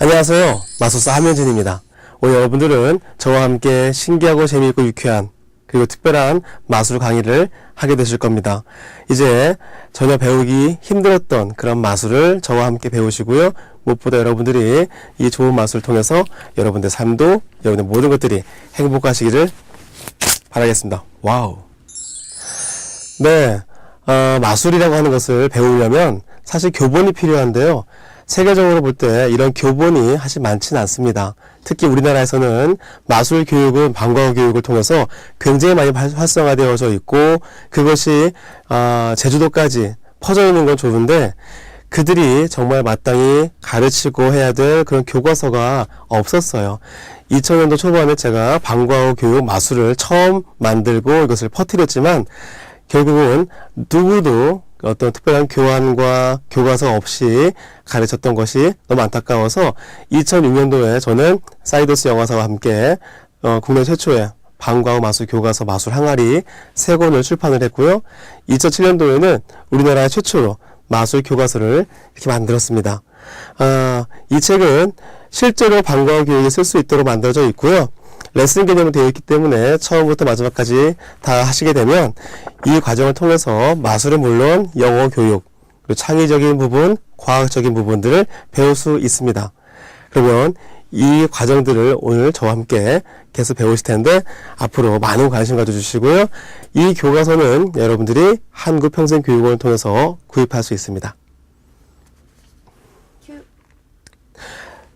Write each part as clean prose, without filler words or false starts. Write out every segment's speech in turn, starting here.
안녕하세요. 마술사 함현진입니다. 오늘 여러분들은 저와 함께 신기하고 재미있고 유쾌한 그리고 특별한 마술 강의를 하게 되실 겁니다. 이제 전혀 배우기 힘들었던 그런 마술을 저와 함께 배우시고요. 무엇보다 여러분들이 이 좋은 마술을 통해서 여러분들 삶도 여러분들 모든 것들이 행복하시기를 바라겠습니다. 와우. 네, 마술이라고 하는 것을 배우려면 사실 교본이 필요한데요. 세계적으로 볼 때 이런 교본이 사실 많지는 않습니다. 특히 우리나라에서는 마술 교육은 방과후 교육을 통해서 굉장히 많이 활성화되어져 있고 그것이 제주도까지 퍼져 있는 건 좋은데 그들이 정말 마땅히 가르치고 해야 될 그런 교과서가 없었어요. 2000년도 초반에 제가 방과후 교육 마술을 처음 만들고 이것을 퍼뜨렸지만 결국은 누구도 어떤 특별한 교환과 교과서 없이 가르쳤던 것이 너무 안타까워서 2006년도에 저는 사이더스 영화사와 함께 국내 최초의 방과후 마술 교과서 마술 항아리 3권을 출판을 했고요. 2007년도에는 우리나라 최초로 마술 교과서를 이렇게 만들었습니다. 이 책은 실제로 방과후 교육에 쓸 수 있도록 만들어져 있고요. 레슨 개념으로 되어 있기 때문에 처음부터 마지막까지 다 하시게 되면 이 과정을 통해서 마술은 물론 영어 교육, 그리고 창의적인 부분, 과학적인 부분들을 배울 수 있습니다. 그러면 이 과정들을 오늘 저와 함께 계속 배우실 텐데 앞으로 많은 관심 가져주시고요. 이 교과서는 여러분들이 한국평생교육원을 통해서 구입할 수 있습니다.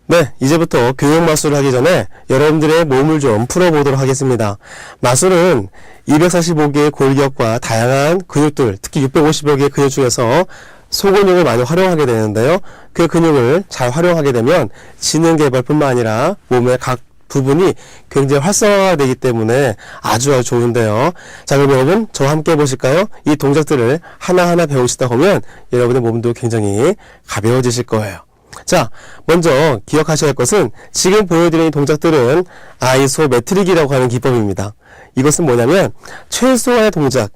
네, 이제부터 교육 마술을 하기 전에 여러분들의 몸을 좀 풀어보도록 하겠습니다. 마술은 245개의 골격과 다양한 근육들, 특히 650여 개의 근육 중에서 소근육을 많이 활용하게 되는데요. 그 근육을 잘 활용하게 되면 지능 개발뿐만 아니라 몸의 각 부분이 굉장히 활성화되기 때문에 아주 좋은데요. 자, 그럼 여러분 저와 함께 해보실까요? 이 동작들을 하나하나 배우시다 보면 여러분의 몸도 굉장히 가벼워지실 거예요. 자, 먼저 기억하셔야 할 것은 지금 보여드린 동작들은 아이소메트릭이라고 하는 기법입니다. 이것은 뭐냐면 최소한의 동작,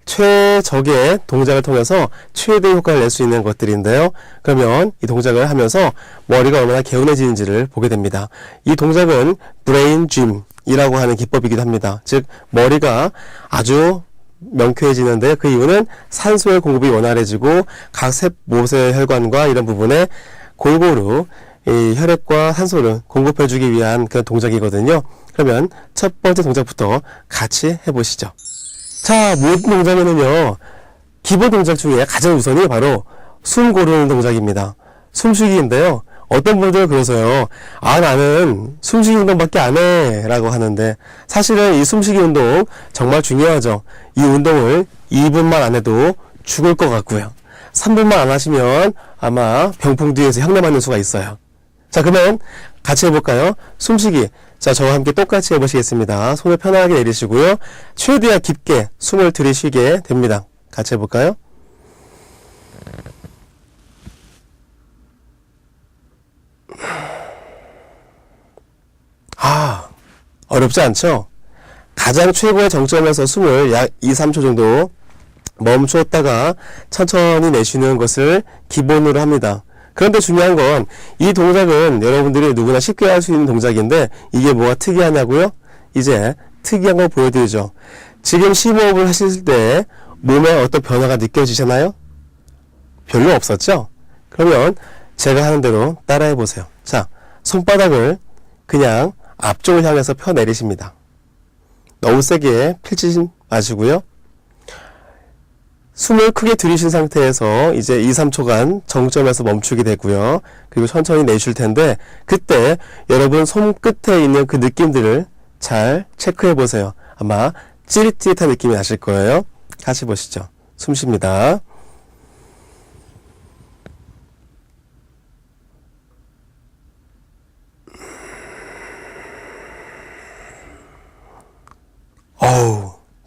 최적의 동작을 통해서 최대 효과를 낼 수 있는 것들인데요. 그러면 이 동작을 하면서 머리가 얼마나 개운해지는지를 보게 됩니다. 이 동작은 브레인 짐이라고 하는 기법이기도 합니다. 즉 머리가 아주 명쾌해지는데 그 이유는 산소의 공급이 원활해지고 각 세모세 혈관과 이런 부분에 골고루 이 혈액과 산소를 공급해주기 위한 그런 동작이거든요. 그러면 첫 번째 동작부터 같이 해보시죠. 자, 모든 동작에는요, 기본 동작 중에 가장 우선이 바로 숨 고르는 동작입니다. 숨쉬기인데요. 어떤 분들은 그러세요. 나는 숨쉬기 운동밖에 안 해 라고 하는데 사실은 이 숨쉬기 운동 정말 중요하죠. 이 운동을 2분만 안 해도 죽을 것 같고요. 3분만 안 하시면 아마 병풍 뒤에서 향내 맞는 수가 있어요. 자, 그러면 같이 해볼까요? 숨쉬기. 자, 저와 함께 똑같이 해보시겠습니다. 손을 편하게 내리시고요. 최대한 깊게 숨을 들이쉬게 됩니다. 같이 해볼까요? 어렵지 않죠? 가장 최고의 정점에서 숨을 약 2-3초 정도 멈추었다가 천천히 내쉬는 것을 기본으로 합니다. 그런데 중요한 건 이 동작은 여러분들이 누구나 쉽게 할 수 있는 동작인데 이게 뭐가 특이하냐고요? 이제 특이한 걸 보여드리죠. 지금 심호흡을 하실 때 몸에 어떤 변화가 느껴지시나요? 별로 없었죠? 그러면 제가 하는 대로 따라해 보세요. 자, 손바닥을 그냥 앞쪽을 향해서 펴 내리십니다. 너무 세게 펼치지 마시고요. 숨을 크게 들이신 상태에서 이제 2-3초간 정점에서 멈추게 되고요. 그리고 천천히 내쉴 텐데 그때 여러분 손끝에 있는 그 느낌들을 잘 체크해 보세요. 아마 찌릿찌릿한 느낌이 나실 거예요. 같이 보시죠. 숨 쉽니다.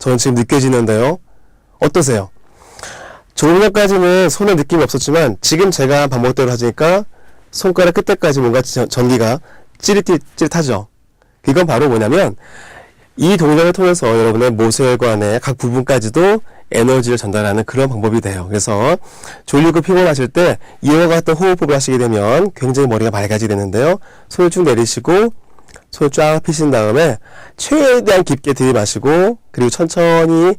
저는 지금 느껴지는데요. 어떠세요? 조금 전까지는 손에 느낌이 없었지만 지금 제가 반복대로 하니까 손가락 끝에까지 뭔가 전기가 찌릿찌릿하죠. 이건 바로 뭐냐면 이 동작을 통해서 여러분의 모세혈관의 각 부분까지도 에너지를 전달하는 그런 방법이 돼요. 그래서 졸리고 피곤하실 때 이와 같은 호흡법을 하시게 되면 굉장히 머리가 맑아지게 되는데요. 손을 쭉 내리시고 손을 쫙 펴신 다음에 최대한 깊게 들이마시고 그리고 천천히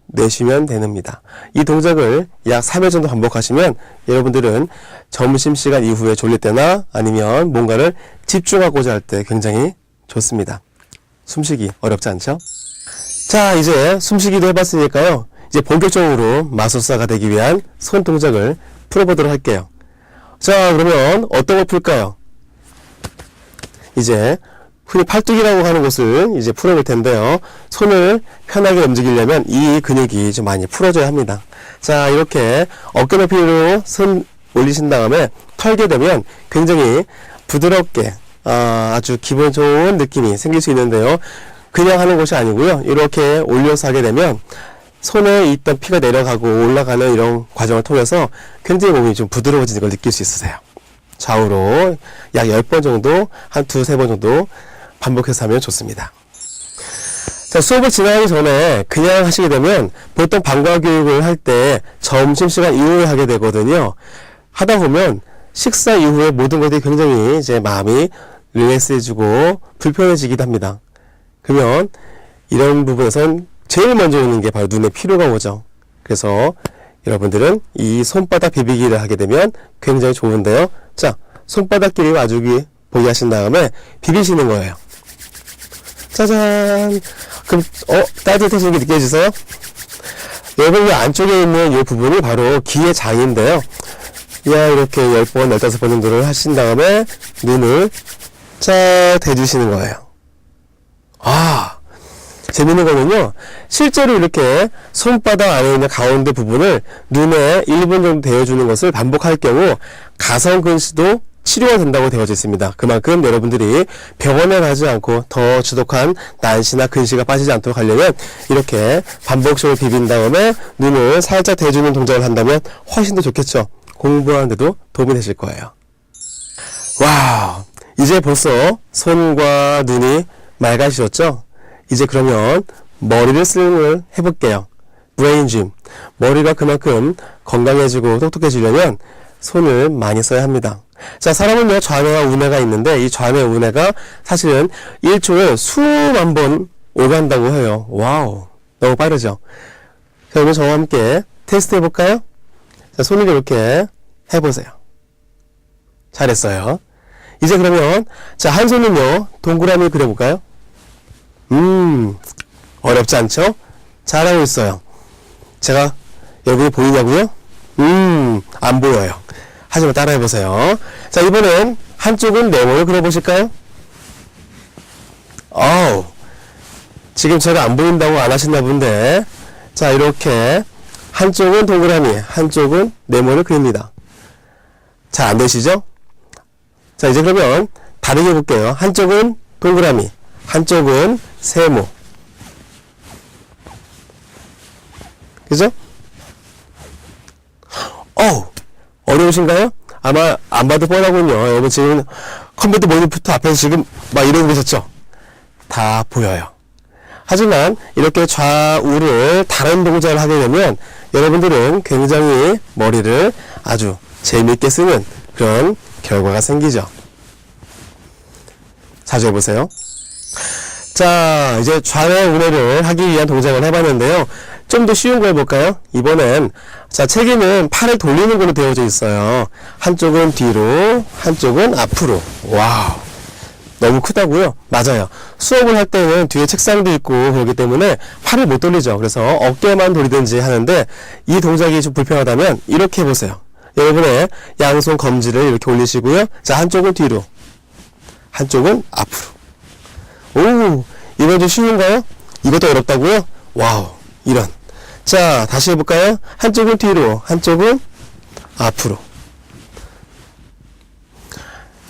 내쉬면 됩니다. 이 동작을 약 3회 정도 반복하시면 여러분들은 점심시간 이후에 졸릴 때나 아니면 뭔가를 집중하고자 할 때 굉장히 좋습니다. 숨쉬기 어렵지 않죠? 자, 이제 숨쉬기도 해봤으니까요. 이제 본격적으로 마술사가 되기 위한 손 동작을 풀어보도록 할게요. 자, 그러면 어떤 걸 풀까요? 이제 흔히 팔뚝이라고 하는 곳을 이제 풀어볼 텐데요. 손을 편하게 움직이려면 이 근육이 좀 많이 풀어줘야 합니다. 자, 이렇게 어깨 높이로 손 올리신 다음에 털게 되면 굉장히 부드럽게 아주 기분 좋은 느낌이 생길 수 있는데요. 그냥 하는 것이 아니고요. 이렇게 올려서 하게 되면 손에 있던 피가 내려가고 올라가는 이런 과정을 통해서 굉장히 몸이 좀 부드러워지는 걸 느낄 수 있으세요. 좌우로 약 10번 정도, 한 2-3번 정도 반복해서 하면 좋습니다. 자, 수업을 진행하기 전에 그냥 하시게 되면 보통 방과 교육을 할 때 점심시간 이후에 하게 되거든요. 하다 보면 식사 이후에 모든 것들이 굉장히 이제 마음이 릴렉스해지고 불편해지기도 합니다. 그러면 이런 부분에선 제일 먼저 오는 게 바로 눈에 피로가 오죠. 그래서 여러분들은 이 손바닥 비비기를 하게 되면 굉장히 좋은데요. 자, 손바닥끼리 와주기 보게 하신 다음에 비비시는 거예요. 짜잔. 그럼 따뜻해지는 게 느껴지세요? 여러분 이 안쪽에 있는 이 부분이 바로 귀의 장인데요. 이렇게 10번, 15번 정도를 하신 다음에 눈을 쫙 대주시는 거예요. 재밌는 거는요, 실제로 이렇게 손바닥 안에 있는 가운데 부분을 눈에 1분 정도 대어주는 것을 반복할 경우 가성근시도 치료가 된다고 되어져 있습니다. 그만큼 여러분들이 병원에 가지 않고 더 지독한 난시나 근시가 빠지지 않도록 하려면 이렇게 반복적으로 비빈 다음에 눈을 살짝 대주는 동작을 한다면 훨씬 더 좋겠죠. 공부하는데도 도움이 되실 거예요. 와우, 이제 벌써 손과 눈이 맑아지셨죠? 이제 그러면 머리를 쓰는 해볼게요. 브레인짐. 머리가 그만큼 건강해지고 똑똑해지려면 손을 많이 써야 합니다. 자, 사람은요, 좌뇌와 우뇌가 있는데 이 좌뇌, 우뇌가 사실은 1초에 수만 번 오간다고 해요. 와우, 너무 빠르죠? 그러면 저와 함께 테스트 해볼까요? 자, 손을 이렇게 해보세요. 잘했어요. 이제 그러면 자, 한 손은요, 동그라미 그려볼까요? 어렵지 않죠? 잘하고 있어요. 제가 여러분이 보이냐고요? 안 보여요. 하지만 따라해보세요. 자, 이번엔 한쪽은 네모를 그려보실까요? 지금 제가 안 보인다고 안 하셨나 본데, 자, 이렇게 한쪽은 동그라미, 한쪽은 네모를 그립니다. 잘 안 되시죠? 자, 이제 그러면 다르게 해볼게요. 한쪽은 동그라미, 한쪽은 세모. 그죠? 어려우신가요? 아마 안 봐도 뻔하군요. 여러분 지금 컴퓨터 모니터 앞에서 지금 막 이러고 계셨죠? 다 보여요. 하지만 이렇게 좌우를 다른 동작을 하게 되면 여러분들은 굉장히 머리를 아주 재미있게 쓰는 그런 결과가 생기죠. 자주 해보세요. 자, 이제 좌뇌 우뇌를 하기 위한 동작을 해봤는데요. 좀 더 쉬운 거 해볼까요? 이번엔 자, 책에는 팔을 돌리는 걸로 되어져 있어요. 한쪽은 뒤로, 한쪽은 앞으로. 와우, 너무 크다고요? 맞아요. 수업을 할 때는 뒤에 책상도 있고 그렇기 때문에 팔을 못 돌리죠. 그래서 어깨만 돌리든지 하는데 이 동작이 좀 불편하다면 이렇게 해보세요. 여러분의 양손 검지를 이렇게 올리시고요. 자, 한쪽은 뒤로, 한쪽은 앞으로. 오, 이건 좀 쉬운가요? 이것도 어렵다고요? 와우, 이런. 자, 다시 해볼까요? 한쪽은 뒤로, 한쪽은 앞으로.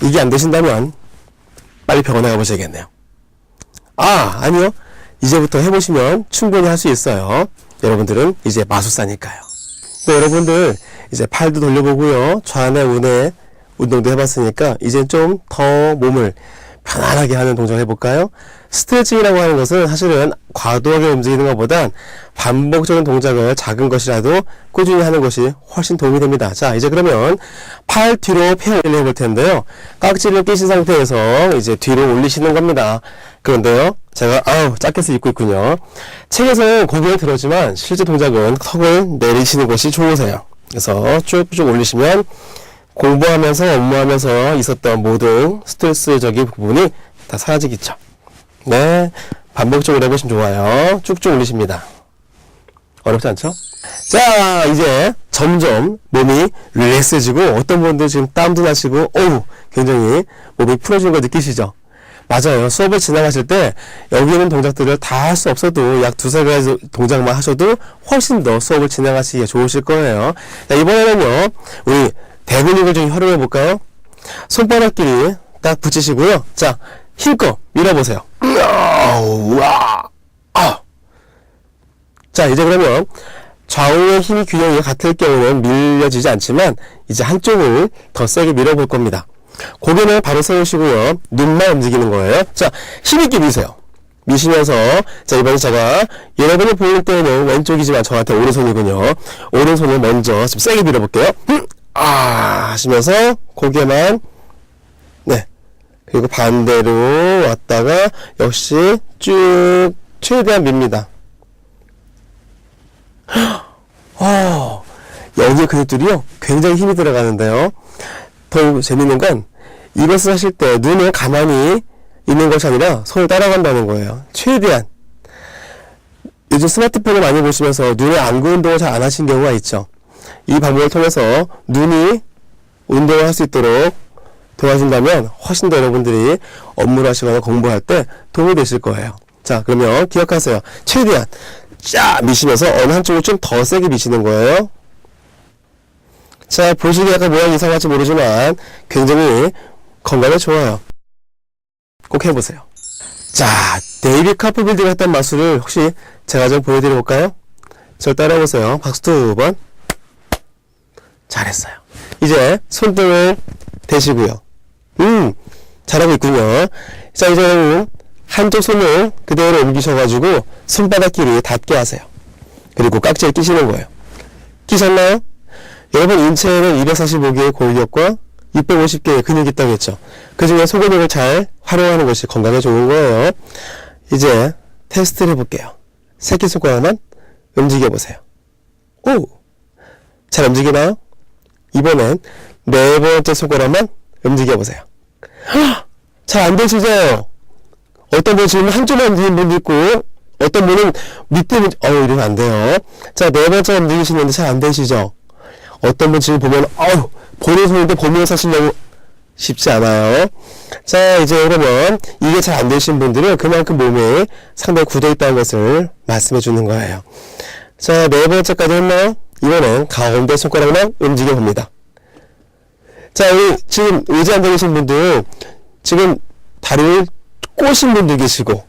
이게 안 되신다면 빨리 병원에 가보셔야겠네요. 아니요. 이제부터 해보시면 충분히 할 수 있어요. 여러분들은 이제 마술사니까요. 또 여러분들 이제 팔도 돌려보고요. 좌뇌 우뇌 운동도 해봤으니까 이제 좀 더 몸을 편안하게 하는 동작을 해볼까요? 스트레칭이라고 하는 것은 사실은 과도하게 움직이는 것보단 반복적인 동작을 작은 것이라도 꾸준히 하는 것이 훨씬 도움이 됩니다. 자, 이제 그러면 팔 뒤로 펴올리려 해볼 텐데요. 깍지를 끼신 상태에서 이제 뒤로 올리시는 겁니다. 그런데요, 제가 짧게서 입고 있군요. 책에서는 고개를 들었지만 실제 동작은 턱을 내리시는 것이 좋으세요. 그래서 쭉쭉 올리시면 공부하면서 업무하면서 있었던 모든 스트레스적인 부분이 다 사라지겠죠. 네, 반복적으로 해보시면 좋아요. 쭉쭉 올리십니다. 어렵지 않죠? 자, 이제 점점 몸이 릴렉스해지고 어떤 분들 지금 땀도 나시고 굉장히 몸이 풀어지는 거 느끼시죠? 맞아요. 수업을 지나가실 때 여기 있는 동작들을 다 할 수 없어도 약 두세 가지 동작만 하셔도 훨씬 더 수업을 진행하시기에 좋으실 거예요. 자, 이번에는요, 우리 대근육을 좀 활용해 볼까요? 손바닥끼리 딱 붙이시고요. 자, 힘껏 밀어보세요. 자, 이제 그러면 좌우의 힘 균형이 같을 경우는 밀려지지 않지만 이제 한쪽을 더 세게 밀어볼 겁니다. 고개는 바로 세우시고요. 눈만 움직이는 거예요. 자, 힘있게 미세요. 미시면서, 자, 이번에 제가 여러분이 보일 때는 왼쪽이지만 저한테 오른손이군요. 오른손을 먼저 좀 세게 밀어볼게요. 하시면서 고개만, 네, 그리고 반대로 왔다가 역시 쭉 최대한 밉니다. 여기 근육들이요 굉장히 힘이 들어가는데요. 더 재밌는 건 이것을 하실 때 눈을 가만히 있는 것이 아니라 손을 따라간다는 거예요. 최대한. 요즘 스마트폰을 많이 보시면서 눈의 안구 운동을 잘 안 하신 경우가 있죠. 이 방법을 통해서 눈이 운동을 할 수 있도록 도와준다면 훨씬 더 여러분들이 업무를 하시거나 공부할 때 도움이 되실 거예요. 자, 그러면 기억하세요. 최대한 쫙 미시면서 어느 한쪽을 좀 더 세게 미시는 거예요. 자, 보시기에 약간 모양이 이상할지 모르지만 굉장히 건강에 좋아요. 꼭 해보세요. 자, 데이비 카프빌드가 했던 마술을 혹시 제가 좀 보여드려볼까요? 저 따라해보세요. 박수 2번. 잘했어요. 이제 손등을 대시고요. 잘하고 있군요. 자, 이제 한쪽 손을 그대로 옮기셔가지고 손바닥끼리 닿게 하세요. 그리고 깍지를 끼시는 거예요. 끼셨나요? 여러분 인체에는 245개의 골격과 650개의 근육이 있다고 했죠. 그 중에 소근육을 잘 활용하는 것이 건강에 좋은 거예요. 이제 테스트를 해볼게요. 새끼손가락만 움직여보세요. 잘 움직이나요? 이번엔 네 번째 손가락만 움직여보세요. 잘 안 되시죠? 어떤 분은 지금 한쪽만 움직이는 분도 있고 어떤 분은 밑에 이러면 안 돼요. 자, 네 번째 움직이시는데 잘 안 되시죠? 어떤 분 지금 보면 본인 손인데 보면서 하시려고 쉽지 않아요. 자, 이제 그러면 이게 잘 안 되신 분들은 그만큼 몸에 상당히 굳어 있다는 것을 말씀해 주는 거예요. 자, 네 번째까지 했나요? 이번엔 가운데 손가락만 움직여 봅니다. 자, 지금 의자 앉아 계신 분들 지금 다리를 꼬신 분도 계시고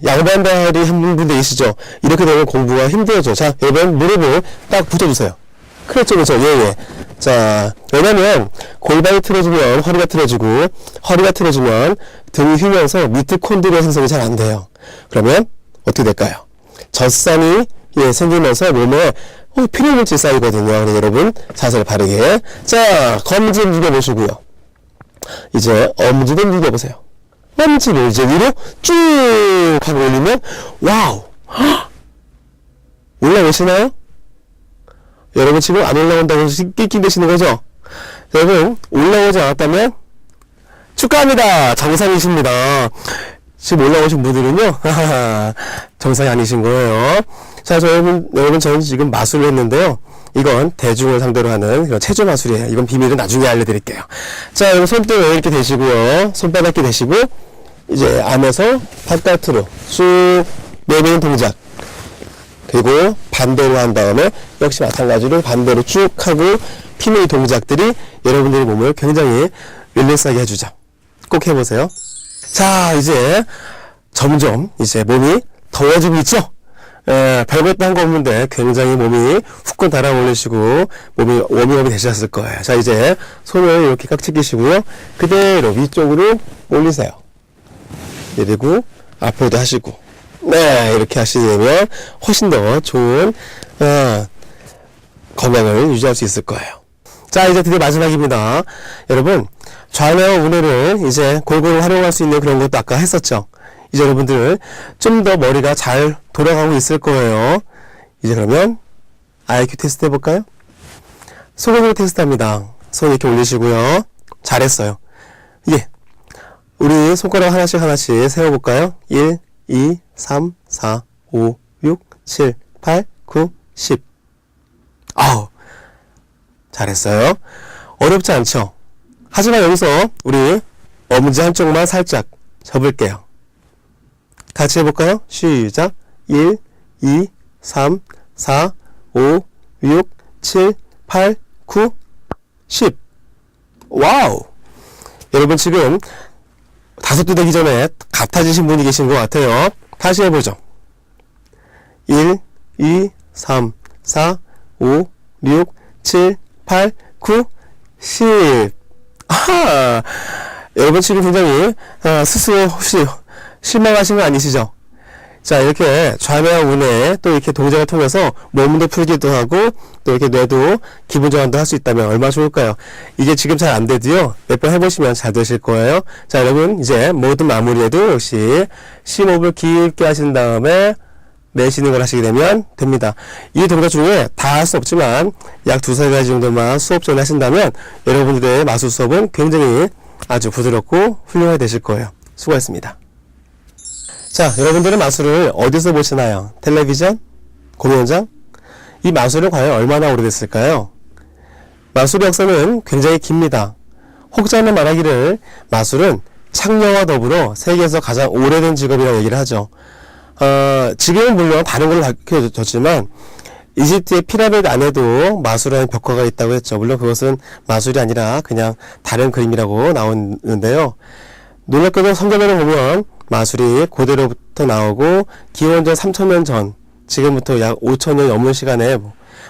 양반다리 한 분도 계시죠. 이렇게 되면 공부가 힘들어져. 자, 여러분 무릎을 딱 붙여주세요. 그렇죠. 예. 자, 왜냐면 골반이 틀어지면 허리가 틀어지고 허리가 틀어지면 등이 휘면서 미토콘드리아 생성이 잘 안 돼요. 그러면 어떻게 될까요? 젖산이 생기면서 몸에 필요물질 쌓이거든요. 그래서 여러분 자세를 바르게. 자, 검지 움직여보시고요. 이제 엄지도 움직여보세요. 엄지를 이제 위로 쭉 하고 올리면 와우! 올라오시나요? 여러분 지금 안 올라온다고 낑낑대시는 거죠? 여러분 올라오지 않았다면 축하합니다. 정상이십니다. 지금 올라오신 분들은요 정상이 아니신 거예요. 자, 여러분 저는 지금 마술을 했는데요. 이건 대중을 상대로 하는 그런 체조 마술이에요. 이건 비밀은 나중에 알려드릴게요. 자, 여러분 손등을 이렇게 대시고요. 손바닥에 대시고 이제 안에서 바깥으로 쭉 내미는 동작. 그리고 반대로 한 다음에 역시 마찬가지로 반대로 쭉 하고 피는 이 동작들이 여러분들의 몸을 굉장히 릴렉스하게 해주죠. 꼭 해보세요. 자, 이제 점점 이제 몸이 더워지고 있죠? 별것도 한 거 없는데 굉장히 몸이 후끈 달아올리시고 몸이 워밍업이 되셨을 거예요. 자, 이제 손을 이렇게 깍지 끼시고요. 그대로 위쪽으로 올리세요. 그리고 앞으로도 하시고, 네, 이렇게 하시면 훨씬 더 좋은 건강을 유지할 수 있을 거예요. 자, 이제 드디어 마지막입니다. 여러분, 좌뇌와 우뇌를 이제 골고루 활용할 수 있는 그런 것도 아까 했었죠. 이제 여러분들 좀 더 머리가 잘 돌아가고 있을 거예요. 이제 그러면 IQ 테스트 해볼까요? 소금을 테스트합니다. 손 이렇게 올리시고요. 잘했어요. 예, 우리 손가락 하나씩 세워볼까요? 1, 2, 3, 4, 5, 6, 7, 8, 9, 10. 아우, 잘했어요. 어렵지 않죠? 하지만 여기서 우리 엄지 한쪽만 살짝 접을게요. 같이 해볼까요? 시작. 1, 2, 3, 4, 5, 6, 7, 8, 9, 10. 와우! 여러분 지금 5도 되기 전에 같아지신 분이 계신 것 같아요. 다시 해보죠. 1, 2, 3, 4, 5, 6, 7, 8, 9, 10. 아하! 여러분 지금 굉장히 스스로 혹시 실망하신 거 아니시죠? 자, 이렇게 좌뇌와 우뇌 또 이렇게 동작을 통해서 몸도 풀기도 하고 또 이렇게 뇌도 기분 전환도 할 수 있다면 얼마나 좋을까요? 이게 지금 잘 안 돼도요, 몇 번 해보시면 잘 되실 거예요. 자, 여러분 이제 모든 마무리에도 역시 심호흡을 깊게 하신 다음에 내쉬는 걸 하시게 되면 됩니다. 이 동작 중에 다 할 수 없지만 약 2-3가지 정도만 수업 전에 하신다면 여러분들의 마술 수업은 굉장히 아주 부드럽고 훌륭하게 되실 거예요. 수고하셨습니다. 자, 여러분들은 마술을 어디서 보시나요? 텔레비전? 공연장? 이 마술은 과연 얼마나 오래됐을까요? 마술의 역사는 굉장히 깁니다. 혹자는 말하기를 마술은 창녀와 더불어 세계에서 가장 오래된 직업이라고 얘기를 하죠. 지금은 물론 다른 걸로 바뀌어졌지만 이집트의 피라미드 안에도 마술하는 벽화가 있다고 했죠. 물론 그것은 마술이 아니라 그냥 다른 그림이라고 나오는데요. 놀랍게도 성경을 보면 마술이 고대로부터 나오고 기원전 3000년 전, 지금부터 약 5000년 넘는 시간에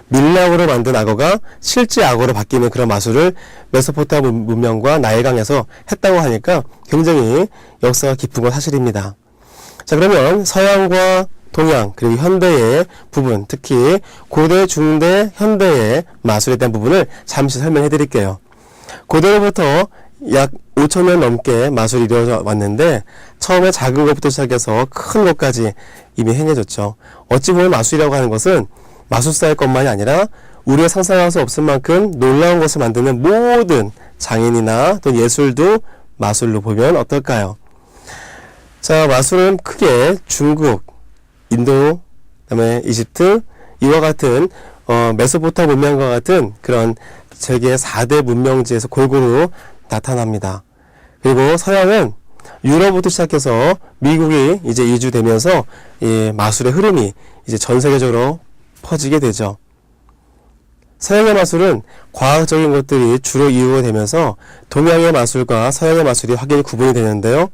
밀랍으로 만든 악어가 실제 악어로 바뀌는 그런 마술을 메소포타미아 문명과 나일강에서 했다고 하니까 굉장히 역사가 깊은 건 사실입니다. 자, 그러면 서양과 동양 그리고 현대의 부분, 특히 고대, 중대, 현대의 마술에 대한 부분을 잠시 설명해 드릴게요. 고대로부터 약 5000년 넘게 마술이 이루어져 왔는데 처음에 작은 것부터 시작해서 큰 것까지 이미 행해졌죠. 어찌 보면 마술이라고 하는 것은 마술사의 것만이 아니라 우리가 상상할 수 없을 만큼 놀라운 것을 만드는 모든 장인이나 또 예술도 마술로 보면 어떨까요? 자, 마술은 크게 중국, 인도, 그다음에 이집트, 이와 같은 메소포타미아 문명과 같은 그런 세계 4대 문명지에서 골고루 나타납니다. 그리고 서양은 유럽부터 시작해서 미국이 이제 이주되면서 이 마술의 흐름이 이제 전 세계적으로 퍼지게 되죠. 서양의 마술은 과학적인 것들이 주로 이유가 되면서 동양의 마술과 서양의 마술이 확연히 구분이 되는데요.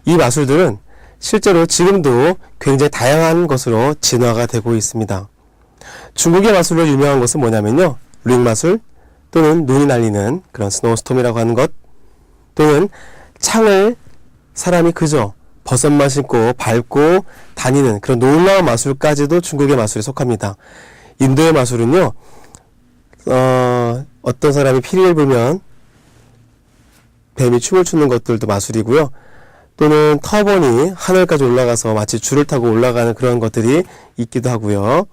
이 마술들은 실제로 지금도 굉장히 다양한 것으로 진화가 되고 있습니다. 중국의 마술로 유명한 것은 뭐냐면요, 링 마술 또는 눈이 날리는 그런 스노우스톰이라고 하는 것, 또는 창을 사람이 그저 버섯만 신고 밟고 다니는 그런 놀라운 마술까지도 중국의 마술에 속합니다. 인도의 마술은요, 어떤 사람이 피리를 불면 뱀이 춤을 추는 것들도 마술이고요. 또는 터번이 하늘까지 올라가서 마치 줄을 타고 올라가는 그런 것들이 있기도 하고요.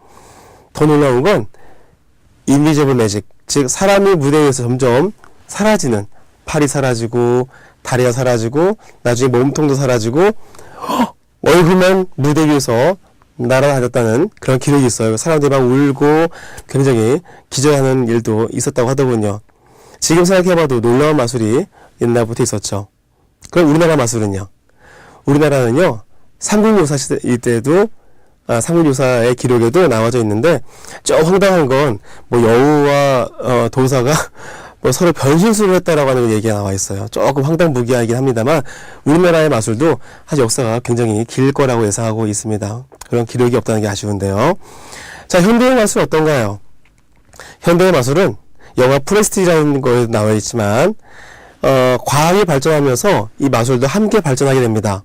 더 놀라운 건 인비저블 매직, 즉 사람이 무대 위에서 점점 사라지는, 팔이 사라지고 다리가 사라지고 나중에 몸통도 사라지고 얼굴만 무대 위에서 날아다녔다는 그런 기록이 있어요. 사람들이 막 울고 굉장히 기절하는 일도 있었다고 하더군요. 지금 생각해봐도 놀라운 마술이 옛날부터 있었죠. 그럼 우리나라 마술은요? 우리나라는요, 삼국유사 시대 때도 삼국유사의 기록에도 나와져 있는데 좀 황당한 건 뭐 여우와 도사가 뭐 서로 변신술을 했다라고 하는 얘기가 나와 있어요. 조금 황당무계하긴 합니다만 우리나라의 마술도 사실 역사가 굉장히 길 거라고 예상하고 있습니다. 그런 기록이 없다는 게 아쉬운데요. 자, 현대의 마술 어떤가요? 현대의 마술은 영화 프레스티지라는 거에 나와 있지만 과학이 발전하면서 이 마술도 함께 발전하게 됩니다.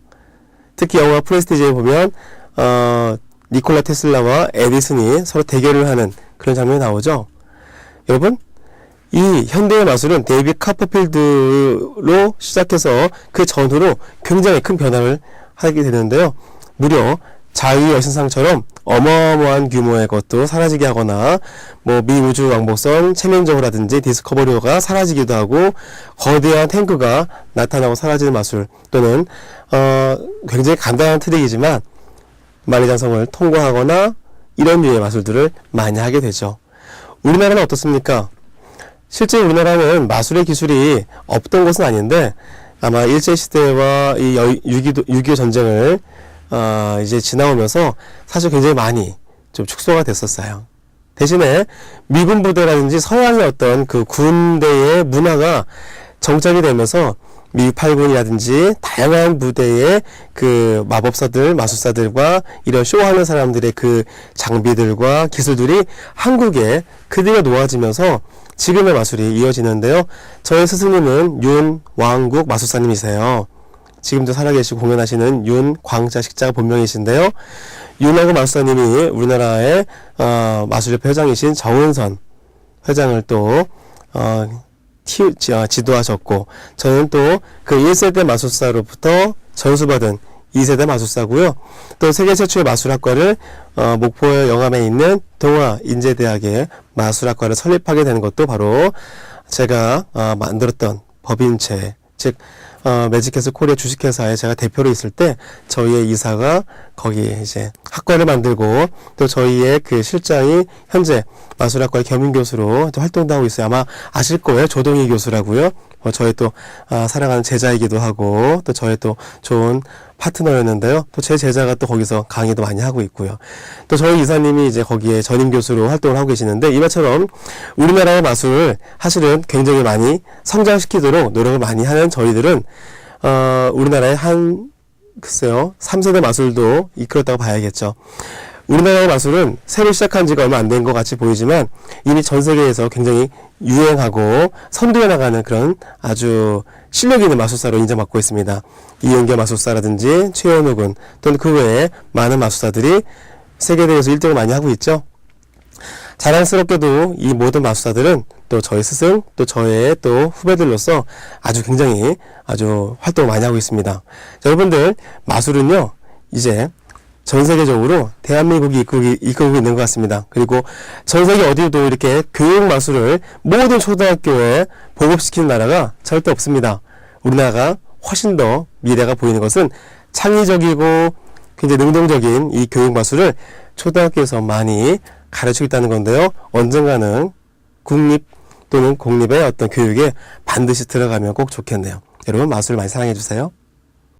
특히 영화 프레스티지에 보면 니콜라 테슬라와 에디슨이 서로 대결을 하는 그런 장면이 나오죠. 여러분, 이 현대의 마술은 데이빗 카퍼필드로 시작해서 그 전후로 굉장히 큰 변화를 하게 되는데요. 무려 자유의 여신상처럼 어마어마한 규모의 것도 사라지게 하거나 뭐 미우주 왕복선 체면저우라든지 디스커버리가 사라지기도 하고 거대한 탱크가 나타나고 사라지는 마술 또는 굉장히 간단한 트릭이지만 만리장성을 통과하거나 이런 류의 마술들을 많이 하게 되죠. 우리나라는 어떻습니까? 실제 우리나라는 마술의 기술이 없던 것은 아닌데 아마 일제시대와 이 6.25 전쟁을 이제 지나오면서 사실 굉장히 많이 좀 축소가 됐었어요. 대신에 미군 부대라든지 서양의 어떤 그 군대의 문화가 정착이 되면서 미국 8군이라든지 다양한 부대의 그 마법사들, 마술사들과 이런 쇼하는 사람들의 그 장비들과 기술들이 한국에 그대로 놓아지면서 지금의 마술이 이어지는데요. 저의 스승님은 윤왕국 마술사님이세요. 지금도 살아계시고 공연하시는 윤광자식자가 본명이신데요. 윤왕국 마술사님이 우리나라의 마술협회 회장이신 정은선 회장을 또 지도하셨고, 저는 또 그 1세대 마술사로부터 전수받은 2세대 마술사고요. 또 세계 최초의 마술학과를 목포 영암에 있는 동아인제대학의 마술학과를 설립하게 되는 것도 바로 제가 만들었던 법인체, 즉 매직캐슬 코리아 주식회사에 제가 대표로 있을 때 저희의 이사가 거기 이제 학과를 만들고 또 저희의 그 실장이 현재 마술학과의 겸임교수로 활동도 하고 있어요. 아마 아실 거예요. 조동희 교수라고요. 저의 또 사랑하는 제자이기도 하고 또 저의 또 좋은 파트너였는데요. 또 제 제자가 또 거기서 강의도 많이 하고 있고요. 또 저희 이사님이 이제 거기에 전임 교수로 활동을 하고 계시는데 이말처럼 우리나라의 마술을 사실은 굉장히 많이 성장시키도록 노력을 많이 하는 저희들은 우리나라의 글쎄요 3세대 마술도 이끌었다고 봐야겠죠. 우리나라의 마술은 새로 시작한 지가 얼마 안 된 것 같이 보이지만 이미 전 세계에서 굉장히 유행하고 선도해 나가는 그런 아주 실력 있는 마술사로 인정받고 있습니다. 이은결 마술사라든지 최현우 군 또는 그 외에 많은 마술사들이 세계대회에서 1등을 많이 하고 있죠. 자랑스럽게도 이 모든 마술사들은 또 저희 스승 또 저의 또 후배들로서 아주 굉장히 아주 활동을 많이 하고 있습니다. 자, 여러분들 마술은요 이제 전 세계적으로 대한민국이 이끌고 있는 것 같습니다. 그리고 전 세계 어디도 이렇게 교육 마술을 모든 초등학교에 보급시키는 나라가 절대 없습니다. 우리나라가 훨씬 더 미래가 보이는 것은 창의적이고 굉장히 능동적인 이 교육 마술을 초등학교에서 많이 가르치고 있다는 건데요. 언젠가는 국립 또는 공립의 어떤 교육에 반드시 들어가면 꼭 좋겠네요. 여러분 마술을 많이 사랑해 주세요.